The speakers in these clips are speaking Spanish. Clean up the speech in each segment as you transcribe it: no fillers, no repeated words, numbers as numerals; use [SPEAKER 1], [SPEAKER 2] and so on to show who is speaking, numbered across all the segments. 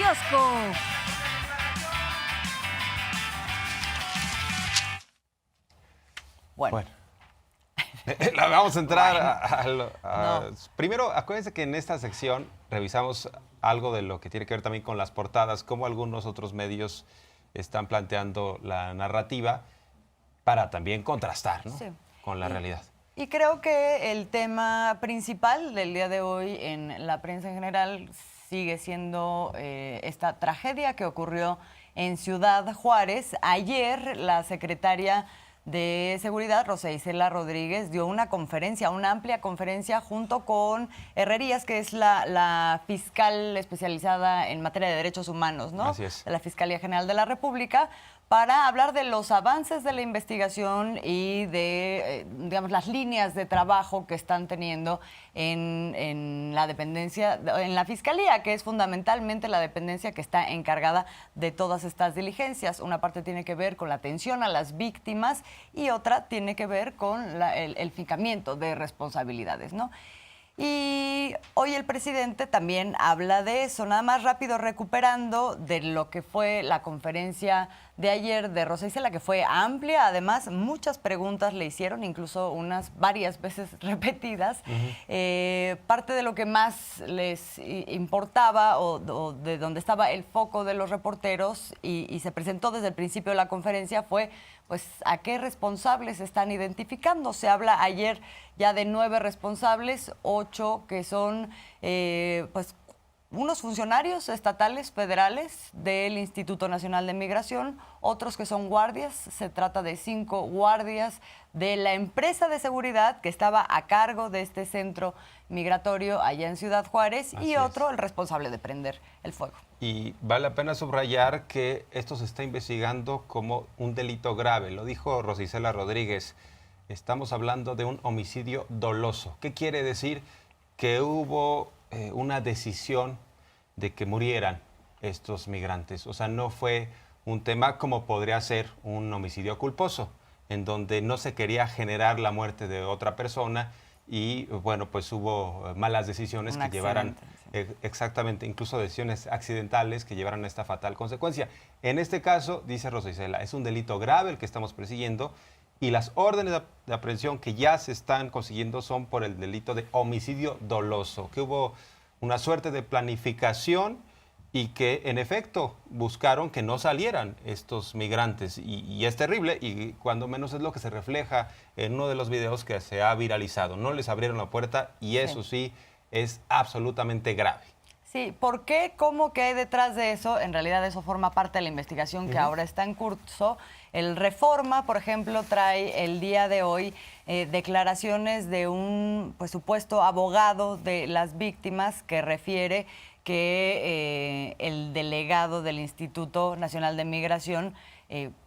[SPEAKER 1] kiosco.
[SPEAKER 2] Bueno. Vamos a entrar
[SPEAKER 1] No.
[SPEAKER 2] Primero, acuérdense que en esta sección revisamos algo de lo que tiene que ver también con las portadas, cómo algunos otros medios están planteando la narrativa para también contrastar, ¿no?
[SPEAKER 1] Sí.
[SPEAKER 2] Con la realidad.
[SPEAKER 1] Y creo que el tema principal del día de hoy en la prensa en general sigue siendo esta tragedia que ocurrió en Ciudad Juárez. Ayer la secretaria de Seguridad, Rosa Isela Rodríguez, dio una amplia conferencia junto con Herrerías, que es la fiscal especializada en materia de derechos humanos, ¿no?
[SPEAKER 2] Así es.
[SPEAKER 1] De la Fiscalía General de la República, para hablar de los avances de la investigación y de, digamos, las líneas de trabajo que están teniendo en la dependencia, en la Fiscalía, que es fundamentalmente la dependencia que está encargada de todas estas diligencias. Una parte tiene que ver con la atención a las víctimas y otra tiene que ver con el fijamiento de responsabilidades, ¿no? Y hoy el presidente también habla de eso, nada más rápido recuperando de lo que fue la conferencia de ayer de Rosa Isela, que fue amplia, además muchas preguntas le hicieron, incluso unas varias veces repetidas. Parte de lo que más les importaba o de donde estaba el foco de los reporteros y se presentó desde el principio de la conferencia fue pues a qué responsables se están identificando. Se habla ayer ya de 9 responsables, 8 que son pues unos funcionarios estatales, federales del Instituto Nacional de Migración, otros que son guardias, se trata de 5 guardias de la empresa de seguridad que estaba a cargo de este centro migratorio allá en Ciudad Juárez.
[SPEAKER 2] Así
[SPEAKER 1] Y otro,
[SPEAKER 2] es.
[SPEAKER 1] el responsable de prender el fuego.
[SPEAKER 2] Y vale la pena subrayar que esto se está investigando como un delito grave. Lo dijo Rosa Isela Rodríguez. Estamos hablando de un homicidio doloso. ¿Qué quiere decir? Que hubo una decisión de que murieran estos migrantes. O sea, no fue un tema como podría ser un homicidio culposo, en donde no se quería generar la muerte de otra persona y, bueno, pues hubo malas decisiones
[SPEAKER 1] Un
[SPEAKER 2] que llevaran,
[SPEAKER 1] accidente, sí.
[SPEAKER 2] exactamente, incluso decisiones accidentales que llevaran a esta fatal consecuencia. En este caso, dice Rosa Isela, es un delito grave el que estamos persiguiendo y las órdenes de aprehensión que ya se están consiguiendo son por el delito de homicidio doloso, que hubo una suerte de planificación y que en efecto buscaron que no salieran estos migrantes. Y es terrible y cuando menos es lo que se refleja en uno de los videos que se ha viralizado. No les abrieron la puerta y eso sí es absolutamente grave.
[SPEAKER 1] Sí, ¿por qué? ¿Cómo? ¿Qué hay detrás de eso? En realidad eso forma parte de la investigación que ahora está en curso. El Reforma, por ejemplo, trae el día de hoy declaraciones de un pues, supuesto abogado de las víctimas que refiere que el delegado del Instituto Nacional de Migración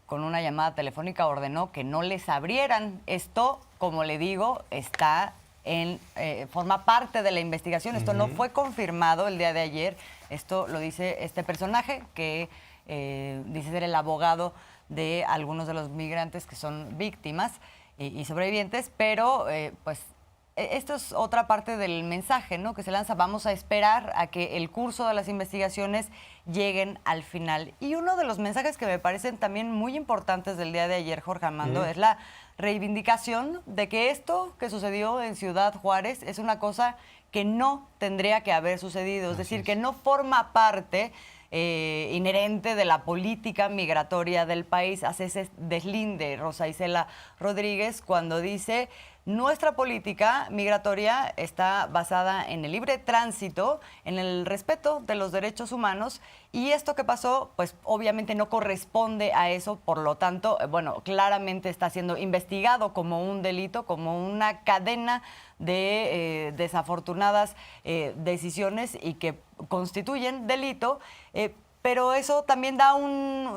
[SPEAKER 1] con una llamada telefónica ordenó que no les abrieran. Esto, como le digo, está forma parte de la investigación. Esto no fue confirmado el día de ayer. Esto lo dice este personaje que dice ser el abogado de algunos de los migrantes que son víctimas y sobrevivientes, pero pues esto es otra parte del mensaje, ¿no?, que se lanza. Vamos a esperar a que el curso de las investigaciones lleguen al final. Y uno de los mensajes que me parecen también muy importantes del día de ayer, Jorge Armando, es la reivindicación de que esto que sucedió en Ciudad Juárez es una cosa que no tendría que haber sucedido. Es decir, que no forma parte inherente de la política migratoria del país. Hace ese deslinde Rosa Isela Rodríguez cuando dice: nuestra política migratoria está basada en el libre tránsito, en el respeto de los derechos humanos, y esto que pasó, pues obviamente no corresponde a eso. Por lo tanto, bueno, claramente está siendo investigado como un delito, como una cadena de desafortunadas decisiones y que constituyen delito. Pero eso también da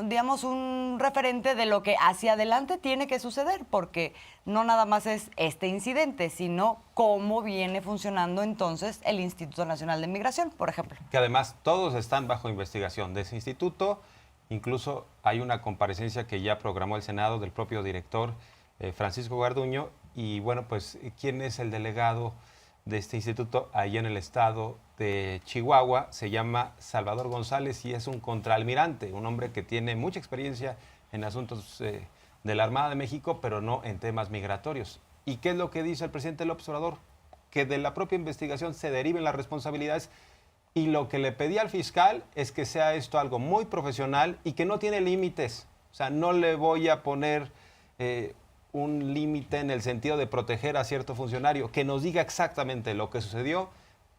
[SPEAKER 1] digamos, un referente de lo que hacia adelante tiene que suceder, porque no nada más es este incidente, sino cómo viene funcionando entonces el Instituto Nacional de Migración, por ejemplo.
[SPEAKER 2] Que además todos están bajo investigación de ese instituto. Incluso hay una comparecencia que ya programó el Senado del propio director Francisco Garduño. Y bueno, pues, ¿quién es el delegado de este instituto allá en el estado de Chihuahua. Se llama Salvador González y es un contraalmirante, un hombre que tiene mucha experiencia en asuntos de la Armada de México, pero no en temas migratorios. ¿Y qué es lo que dice el presidente López Obrador? Que de la propia investigación se deriven las responsabilidades, y lo que le pedí al fiscal es que sea esto algo muy profesional y que no tiene límites. O sea, no le voy a poner un límite en el sentido de proteger a cierto funcionario, que nos diga exactamente lo que sucedió,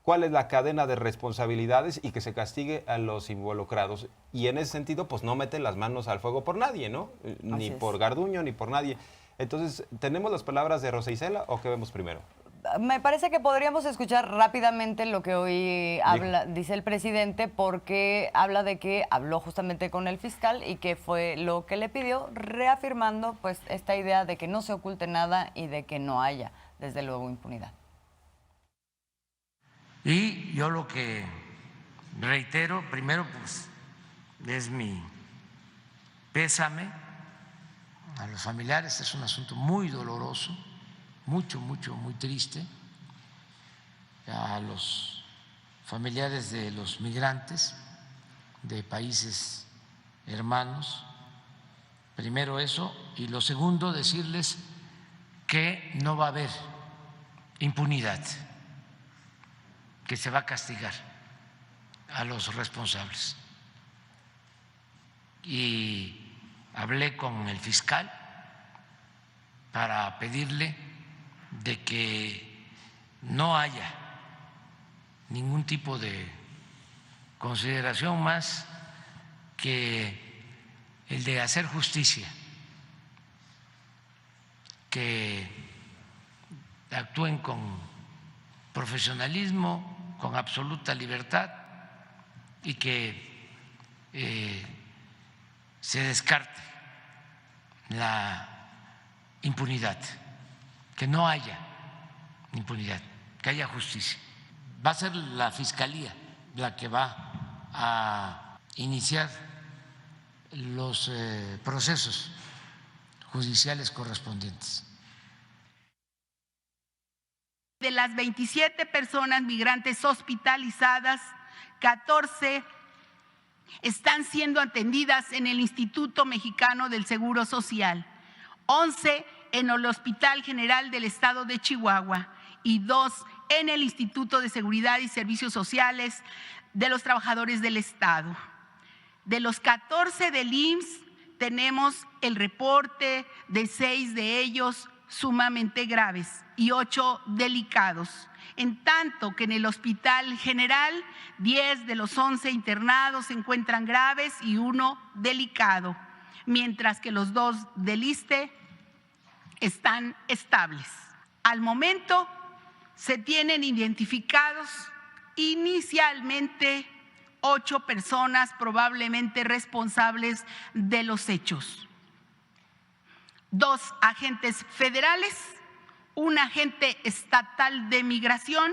[SPEAKER 2] cuál es la cadena de responsabilidades y que se castigue a los involucrados. Y en ese sentido, pues no meten las manos al fuego por nadie, ¿no? Ni por Garduño, ni por nadie. Entonces, ¿tenemos las palabras de Rosa Isela o qué vemos primero?
[SPEAKER 1] Me parece que podríamos escuchar rápidamente lo que hoy dice el presidente, porque habla de que habló justamente con el fiscal y que fue lo que le pidió, reafirmando pues esta idea de que no se oculte nada y de que no haya, desde luego, impunidad.
[SPEAKER 3] Y yo lo que reitero, primero, pues es mi pésame a los familiares. Es un asunto muy doloroso, muy triste. A los familiares de los migrantes de países hermanos, primero eso, y lo segundo, decirles que no va a haber impunidad, que se va a castigar a los responsables. Y hablé con el fiscal para pedirle de que no haya ningún tipo de consideración más que el de hacer justicia, que actúen con profesionalismo, con absoluta libertad, y que se descarte la impunidad, que no haya impunidad, que haya justicia. Va a ser la Fiscalía la que va a iniciar los procesos judiciales correspondientes.
[SPEAKER 4] De las 27 personas migrantes hospitalizadas, 14 están siendo atendidas en el Instituto Mexicano del Seguro Social, 11 en el Hospital General del Estado de Chihuahua y 2 en el Instituto de Seguridad y Servicios Sociales de los Trabajadores del Estado. De los 14 del IMSS, tenemos el reporte de 6 de ellos sumamente graves y 8 delicados. En tanto que en el Hospital General, 10 de los 11 internados se encuentran graves y 1 delicado, mientras que los 2 del ISSSTE están estables. Al momento se tienen identificados inicialmente 8 personas probablemente responsables de los hechos. 2 agentes federales, un agente estatal de migración,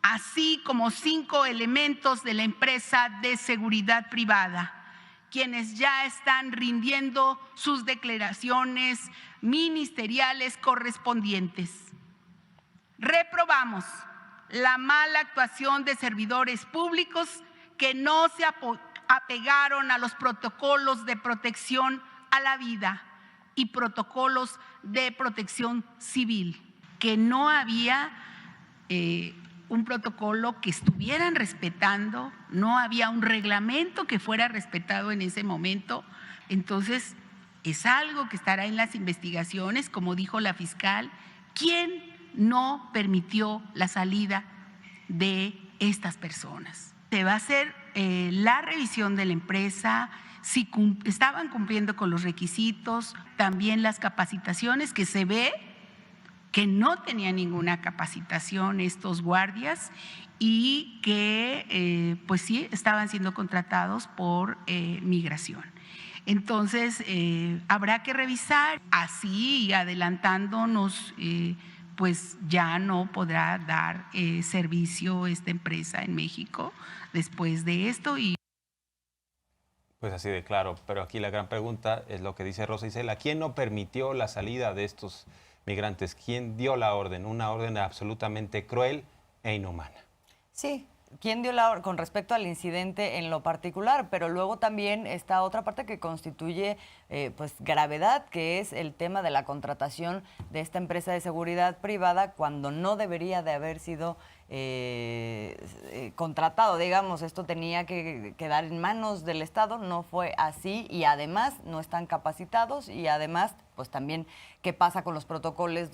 [SPEAKER 4] así como 5 elementos de la empresa de seguridad privada, quienes ya están rindiendo sus declaraciones ministeriales correspondientes. Reprobamos la mala actuación de servidores públicos que no se apegaron a los protocolos de protección a la vida y protocolos de protección civil, que no había un protocolo que estuvieran respetando, no había un reglamento que fuera respetado en ese momento. Entonces, es algo que estará en las investigaciones, como dijo la fiscal, ¿quién no permitió la salida de estas personas? Se va a hacer la revisión de la empresa, si estaban cumpliendo con los requisitos, también las capacitaciones, que se ve que no tenían ninguna capacitación estos guardias y que pues sí estaban siendo contratados por migración. Entonces habrá que revisar, así adelantándonos, pues ya no podrá dar servicio esta empresa en México después de esto.
[SPEAKER 2] Pues así de claro, pero aquí la gran pregunta es lo que dice Rosa Isela. ¿Quién no permitió la salida de estos migrantes. ¿Quién dio la orden? Una orden absolutamente cruel e inhumana.
[SPEAKER 1] Sí, ¿quién dio la orden con respecto al incidente en lo particular? Pero luego también está otra parte que constituye pues gravedad, que es el tema de la contratación de esta empresa de seguridad privada cuando no debería de haber sido contratado, digamos. Esto tenía que quedar en manos del Estado, no fue así, y además no están capacitados, y además pues también qué pasa con los protocolos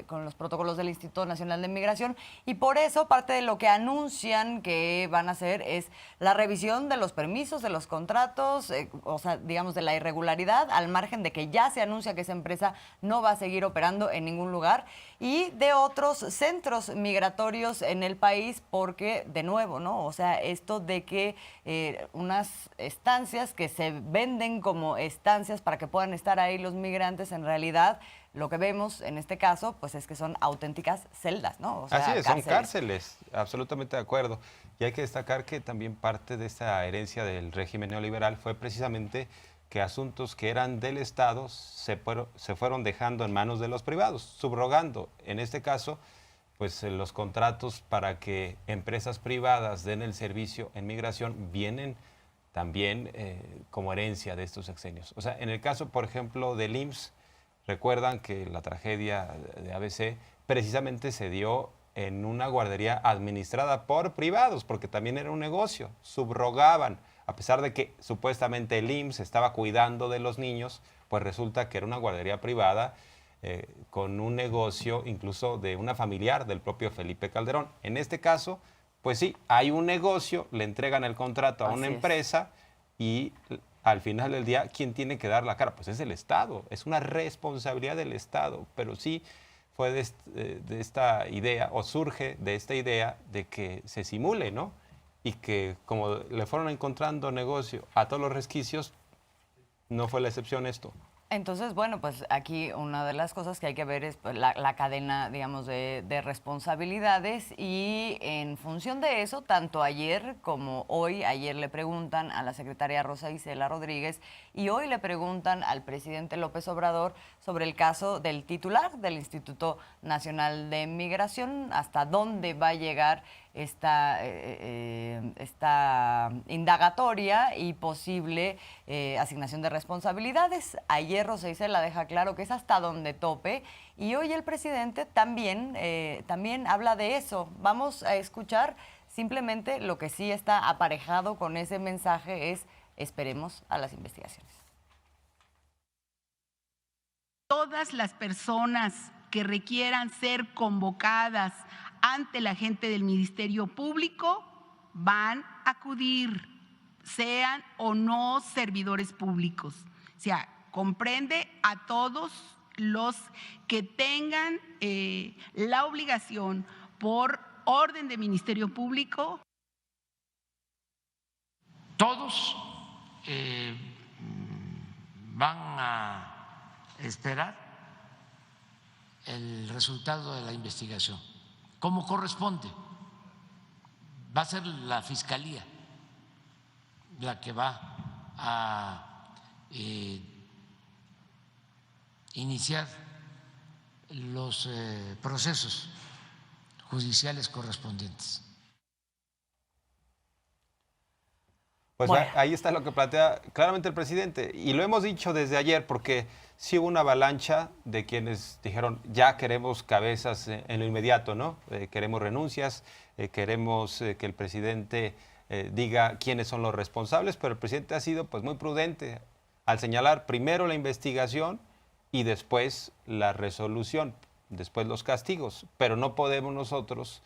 [SPEAKER 1] con los protocolos del Instituto Nacional de Migración. Y por eso parte de lo que anuncian que van a hacer es la revisión de los permisos, de los contratos, o sea, digamos, de la irregularidad, al margen de que ya se anuncia que esa empresa no va a seguir operando en ningún lugar, y de otros centros migratorios en el país, porque, de nuevo, ¿no? O sea, esto de que unas estancias que se venden como estancias para que puedan estar ahí los migrantes, en realidad lo que vemos en este caso pues es que son auténticas celdas, ¿no? O sea,
[SPEAKER 2] así es, son cárceles, absolutamente de acuerdo. Y hay que destacar que también parte de esta herencia del régimen neoliberal fue precisamente que asuntos que eran del Estado se fueron dejando en manos de los privados, subrogando, en este caso, pues los contratos para que empresas privadas den el servicio en migración vienen también como herencia de estos sexenios. O sea, en el caso, por ejemplo, del IMSS, recuerdan que la tragedia de ABC precisamente se dio en una guardería administrada por privados, porque también era un negocio, subrogaban, a pesar de que supuestamente el IMSS estaba cuidando de los niños, pues resulta que era una guardería privada con un negocio incluso de una familiar del propio Felipe Calderón. En este caso, pues sí, hay un negocio, le entregan el contrato a una empresa y al final del día, ¿quién tiene que dar la cara? Pues es el Estado, es una responsabilidad del Estado, pero sí fue de esta idea, o surge de esta idea de que se simule, ¿no? Y que como le fueron encontrando negocio a todos los resquicios, no fue la excepción esto.
[SPEAKER 1] Entonces, bueno, pues aquí una de las cosas que hay que ver es pues, la cadena, digamos, de responsabilidades, y en función de eso, tanto ayer como hoy, ayer le preguntan a la secretaria Rosa Isela Rodríguez y hoy le preguntan al presidente López Obrador sobre el caso del titular del Instituto Nacional de Migración, hasta dónde va a llegar esta indagatoria y posible asignación de responsabilidades. Ayer Rosa Isela deja claro que es hasta donde tope, y hoy el presidente también habla de eso. Vamos a escuchar simplemente lo que sí está aparejado con ese mensaje es: esperemos a las investigaciones.
[SPEAKER 4] Todas las personas que requieran ser convocadas ante la gente del Ministerio Público van a acudir, sean o no servidores públicos. O sea, comprende a todos los que tengan la obligación por orden de Ministerio Público.
[SPEAKER 3] Todos van a esperar el resultado de la investigación, como corresponde. Va a ser la Fiscalía la que va a iniciar los procesos judiciales correspondientes.
[SPEAKER 2] Pues
[SPEAKER 1] bueno,
[SPEAKER 2] ahí está lo que plantea claramente el presidente, y lo hemos dicho desde ayer, porque sí hubo una avalancha de quienes dijeron ya queremos cabezas en lo inmediato, ¿no? Queremos renuncias, queremos que el presidente diga quiénes son los responsables, pero el presidente ha sido pues muy prudente al señalar primero la investigación y después la resolución, después los castigos, pero no podemos nosotros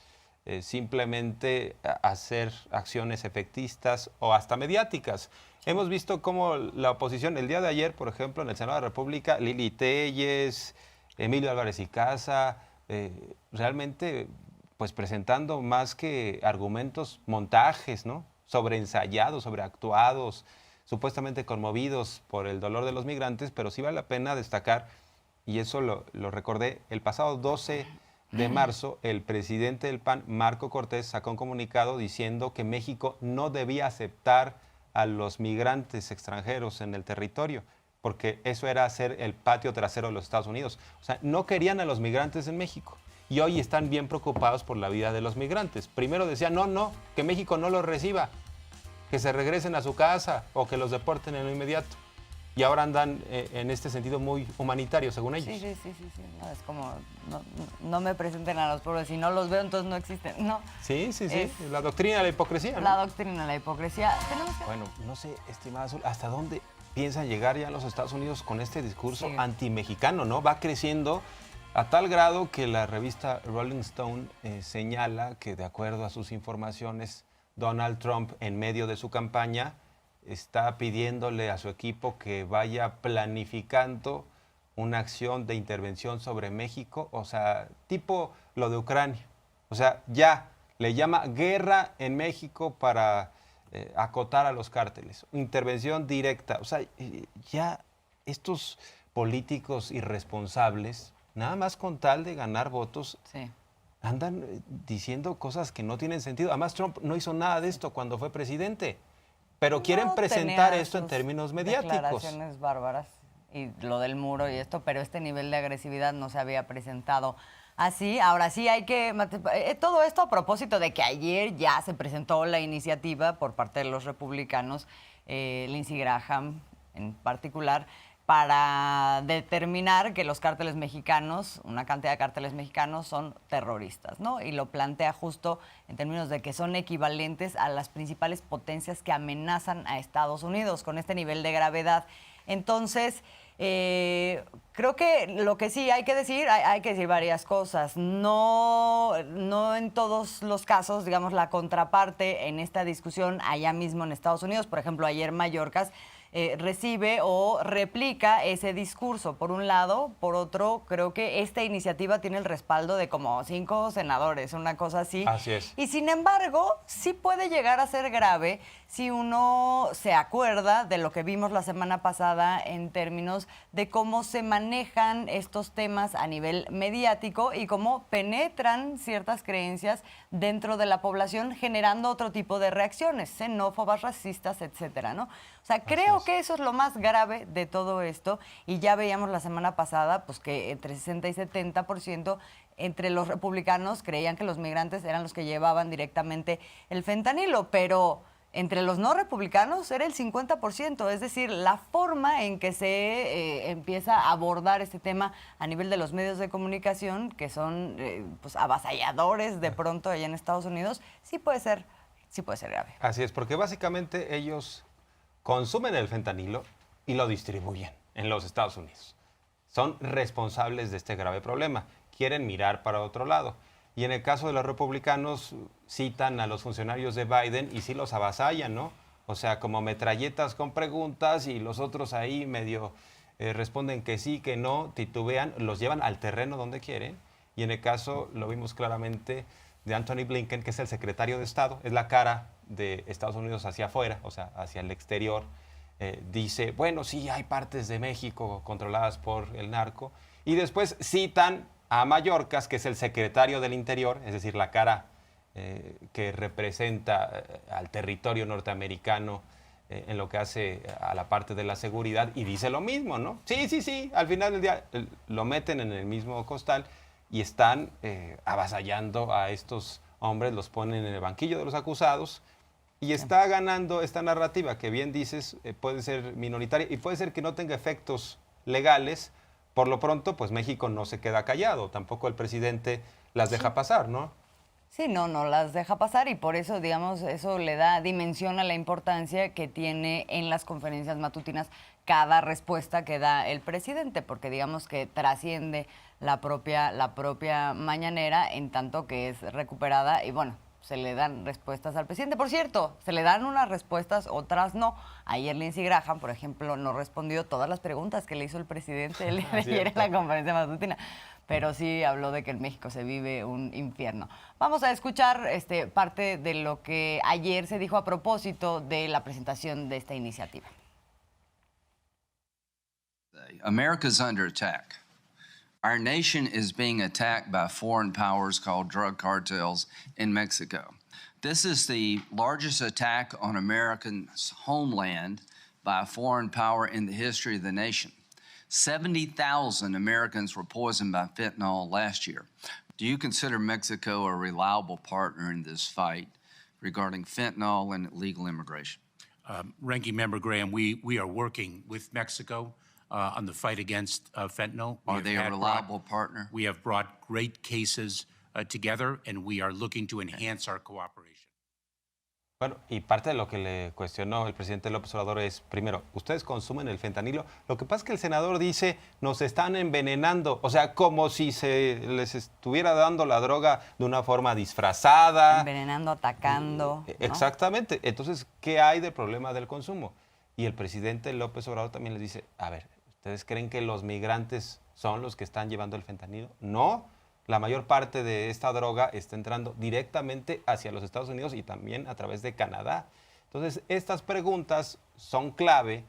[SPEAKER 2] simplemente hacer acciones efectistas o hasta mediáticas. Hemos visto cómo la oposición, el día de ayer, por ejemplo, en el Senado de la República, Lili Téllez, Emilio Álvarez y Casa, realmente pues presentando más que argumentos, montajes, ¿no? Sobreensayados, sobreactuados, supuestamente conmovidos por el dolor de los migrantes, pero sí vale la pena destacar, y eso lo recordé, el pasado 12 de marzo, el presidente del PAN, Marco Cortés, sacó un comunicado diciendo que México no debía aceptar a los migrantes extranjeros en el territorio. porque eso era hacer el patio trasero de los Estados Unidos. O sea, no querían a los migrantes en México. Y hoy están bien preocupados por la vida de los migrantes. Primero decían, no, que México no los reciba, que se regresen a su casa o que los deporten en lo inmediato. Y ahora andan en este sentido muy humanitario, según ellos.
[SPEAKER 1] Sí. No, es como, no me presenten a los pobres, si no los veo, entonces no existen. No.
[SPEAKER 2] Sí. La doctrina de la hipocresía, ¿no?
[SPEAKER 1] La doctrina de la hipocresía.
[SPEAKER 2] Bueno, no sé, estimada Azul, ¿hasta dónde piensan llegar ya los Estados Unidos con este discurso anti-mexicano, ¿no? Va creciendo a tal grado que la revista Rolling Stone señala que, de acuerdo a sus informaciones, Donald Trump, en medio de su campaña, está pidiéndole a su equipo que vaya planificando una acción de intervención sobre México, o sea, tipo lo de Ucrania. O sea, ya le llama guerra en México para acotar a los cárteles, intervención directa. O sea, ya estos políticos irresponsables, nada más con tal de ganar votos, andan diciendo cosas que no tienen sentido. Además, Trump no hizo nada de esto cuando fue presidente. Pero quieren presentar esto en términos mediáticos.
[SPEAKER 1] Declaraciones bárbaras y lo del muro y esto, pero este nivel de agresividad no se había presentado así. Ahora sí hay que... Todo esto a propósito de que ayer ya se presentó la iniciativa por parte de los republicanos, Lindsey Graham en particular, para determinar que los cárteles mexicanos, una cantidad de cárteles mexicanos, son terroristas, ¿no? Y lo plantea justo en términos de que son equivalentes a las principales potencias que amenazan a Estados Unidos con este nivel de gravedad. Entonces, creo que lo que sí hay que decir varias cosas. No en todos los casos, digamos, la contraparte en esta discusión allá mismo en Estados Unidos. Por ejemplo, ayer Mayorkas recibe o replica ese discurso, por un lado. Por otro, creo que esta iniciativa tiene el respaldo de como 5 senadores, una cosa así.
[SPEAKER 2] Así es.
[SPEAKER 1] Y sin embargo, sí puede llegar a ser grave si uno se acuerda de lo que vimos la semana pasada en términos de cómo se manejan estos temas a nivel mediático y cómo penetran ciertas creencias dentro de la población, generando otro tipo de reacciones, xenófobas, racistas, etcétera, ¿no? O sea, creo que eso es lo más grave de todo esto, y ya veíamos la semana pasada pues que entre 60 y 70% entre los republicanos creían que los migrantes eran los que llevaban directamente el fentanilo, pero entre los no republicanos era el 50%, es decir, la forma en que se empieza a abordar este tema a nivel de los medios de comunicación, que son pues avasalladores de pronto allá en Estados Unidos, sí puede ser grave.
[SPEAKER 2] Así es, porque básicamente ellos consumen el fentanilo y lo distribuyen en los Estados Unidos. Son responsables de este grave problema. Quieren mirar para otro lado. Y en el caso de los republicanos, citan a los funcionarios de Biden y sí los avasallan, ¿no? O sea, como metralletas con preguntas, y los otros ahí medio responden que sí, que no, titubean, los llevan al terreno donde quieren. Y en el caso, lo vimos claramente, de Anthony Blinken, que es el secretario de Estado, es la cara de Estados Unidos hacia afuera, o sea, hacia el exterior. Dice, bueno, sí, hay partes de México controladas por el narco. Y después citan a Mayorkas, que es el secretario del Interior, es decir, la cara que representa al territorio norteamericano en lo que hace a la parte de la seguridad, y dice lo mismo, ¿no? Sí, al final del día lo meten en el mismo costal y están avasallando a estos hombres, los ponen en el banquillo de los acusados, y está ganando esta narrativa que, bien dices, puede ser minoritaria y puede ser que no tenga efectos legales. Por lo pronto, pues México no se queda callado, tampoco el presidente las deja pasar, ¿no?
[SPEAKER 1] Sí, no las deja pasar, y por eso, digamos, eso le da dimensión a la importancia que tiene en las conferencias matutinas cada respuesta que da el presidente, porque digamos que trasciende la propia mañanera, en tanto que es recuperada, y bueno, se le dan respuestas al presidente. Por cierto, se le dan unas respuestas, otras no. Ayer Lindsey Graham, por ejemplo, no respondió todas las preguntas que le hizo el presidente ayer en la conferencia matutina, pero sí habló de que en México se vive un infierno. Vamos a escuchar parte de lo que ayer se dijo a propósito de la presentación de esta iniciativa.
[SPEAKER 5] America's under attack. Our nation is being attacked by foreign powers called drug cartels in Mexico. This is the largest attack on Americans' homeland by a foreign power in the history of the nation. 70,000 Americans were poisoned by fentanyl last year. Do you consider Mexico a reliable partner in this fight regarding fentanyl and illegal immigration?
[SPEAKER 6] Ranking Member Graham, we are working with Mexico on the fight against fentanyl.
[SPEAKER 5] Are they a reliable partner?
[SPEAKER 6] We have brought great cases together, and we are looking to enhance our cooperation.
[SPEAKER 2] Bueno, y parte de lo que le cuestionó el presidente López Obrador es, primero, ¿ustedes consumen el fentanilo? Lo que pasa es que el senador dice, nos están envenenando, o sea, como si se les estuviera dando la droga de una forma disfrazada.
[SPEAKER 1] Envenenando, atacando. ¿no?
[SPEAKER 2] Exactamente. Entonces, ¿qué hay del problema del consumo? Y el presidente López Obrador también les dice, a ver, ¿ustedes creen que los migrantes son los que están llevando el fentanilo? No. La mayor parte de esta droga está entrando directamente hacia los Estados Unidos y también a través de Canadá. Entonces, estas preguntas son clave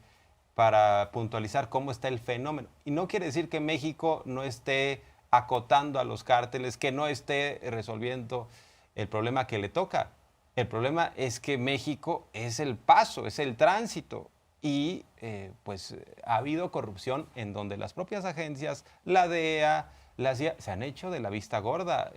[SPEAKER 2] para puntualizar cómo está el fenómeno. Y no quiere decir que México no esté acotando a los cárteles, que no esté resolviendo el problema que le toca. El problema es que México es el paso, es el tránsito. Y pues ha habido corrupción en donde las propias agencias, la DEA, la CIA, se han hecho de la vista gorda.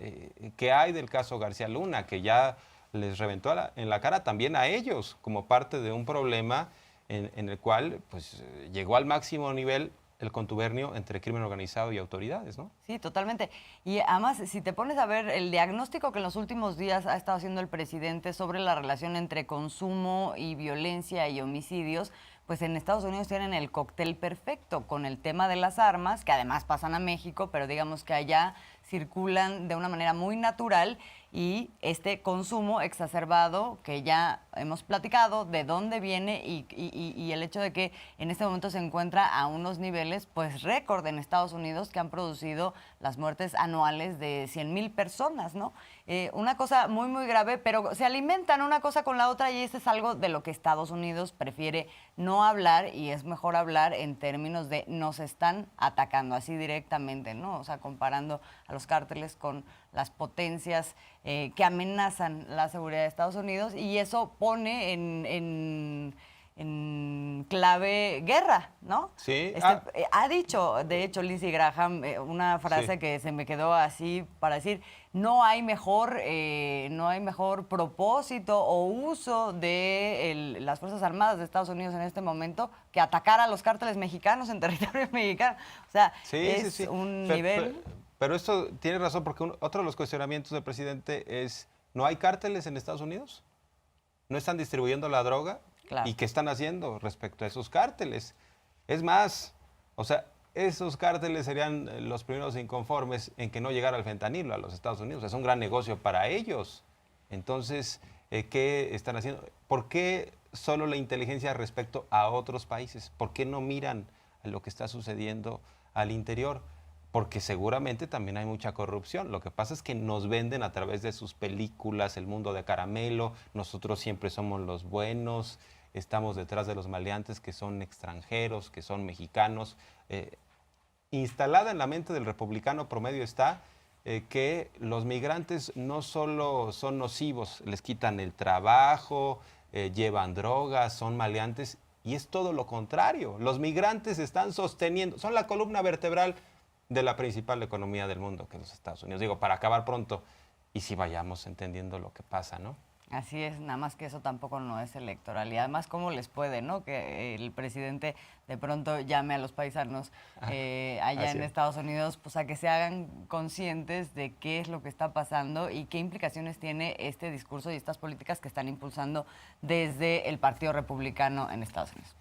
[SPEAKER 2] ¿Qué hay del caso García Luna? Que ya les reventó en la cara también a ellos como parte de un problema en el cual pues, llegó al máximo nivel el contubernio entre crimen organizado y autoridades, ¿no?
[SPEAKER 1] Sí, totalmente. Y además, si te pones a ver el diagnóstico que en los últimos días ha estado haciendo el presidente sobre la relación entre consumo y violencia y homicidios, pues en Estados Unidos tienen el cóctel perfecto con el tema de las armas, que además pasan a México, pero digamos que allá circulan de una manera muy natural, y este consumo exacerbado que ya hemos platicado, de dónde viene y el hecho de que en este momento se encuentra a unos niveles pues récord en Estados Unidos, que han producido las muertes anuales de 100,000 personas, ¿no? Una cosa muy, muy grave, pero se alimentan una cosa con la otra, y eso es algo de lo que Estados Unidos prefiere no hablar, y es mejor hablar en términos de nos están atacando así directamente, ¿no? O sea, comparando a los cárteles con las potencias que amenazan la seguridad de Estados Unidos, y eso pone en clave guerra, ¿no?
[SPEAKER 2] Sí.
[SPEAKER 1] Ha dicho, de hecho, Lindsey Graham, una frase
[SPEAKER 2] Sí.
[SPEAKER 1] que se me quedó así para decir, no hay mejor propósito o uso de las Fuerzas Armadas de Estados Unidos en este momento que atacar a los cárteles mexicanos en territorio mexicano. O sea, es un nivel...
[SPEAKER 2] Pero esto tiene razón, porque otro de los cuestionamientos del presidente es, ¿no hay cárteles en Estados Unidos? ¿No están distribuyendo la droga?
[SPEAKER 1] Claro.
[SPEAKER 2] ¿Y qué están haciendo respecto a esos cárteles? Es más, o sea, esos cárteles serían los primeros inconformes en que no llegara el fentanilo a los Estados Unidos. Es un gran negocio para ellos. Entonces, ¿qué están haciendo? ¿Por qué solo la inteligencia respecto a otros países? ¿Por qué no miran a lo que está sucediendo al interior? Porque seguramente también hay mucha corrupción. Lo que pasa es que nos venden a través de sus películas el mundo de caramelo. Nosotros siempre somos los buenos. Estamos detrás de los maleantes que son extranjeros, que son mexicanos. Instalada en la mente del republicano promedio está que los migrantes no solo son nocivos, les quitan el trabajo, llevan drogas, son maleantes, y es todo lo contrario. Los migrantes están sosteniendo, son la columna vertebral de la principal economía del mundo, que es los Estados Unidos. Digo, para acabar pronto, y si vayamos entendiendo lo que pasa, ¿no?
[SPEAKER 1] Así es, nada más que eso tampoco no es electoral. Y además, ¿cómo les puede, no? Que el presidente de pronto llame a los paisanos allá en Estados Unidos, pues a que se hagan conscientes de qué es lo que está pasando y qué implicaciones tiene este discurso y estas políticas que están impulsando desde el Partido Republicano en Estados Unidos.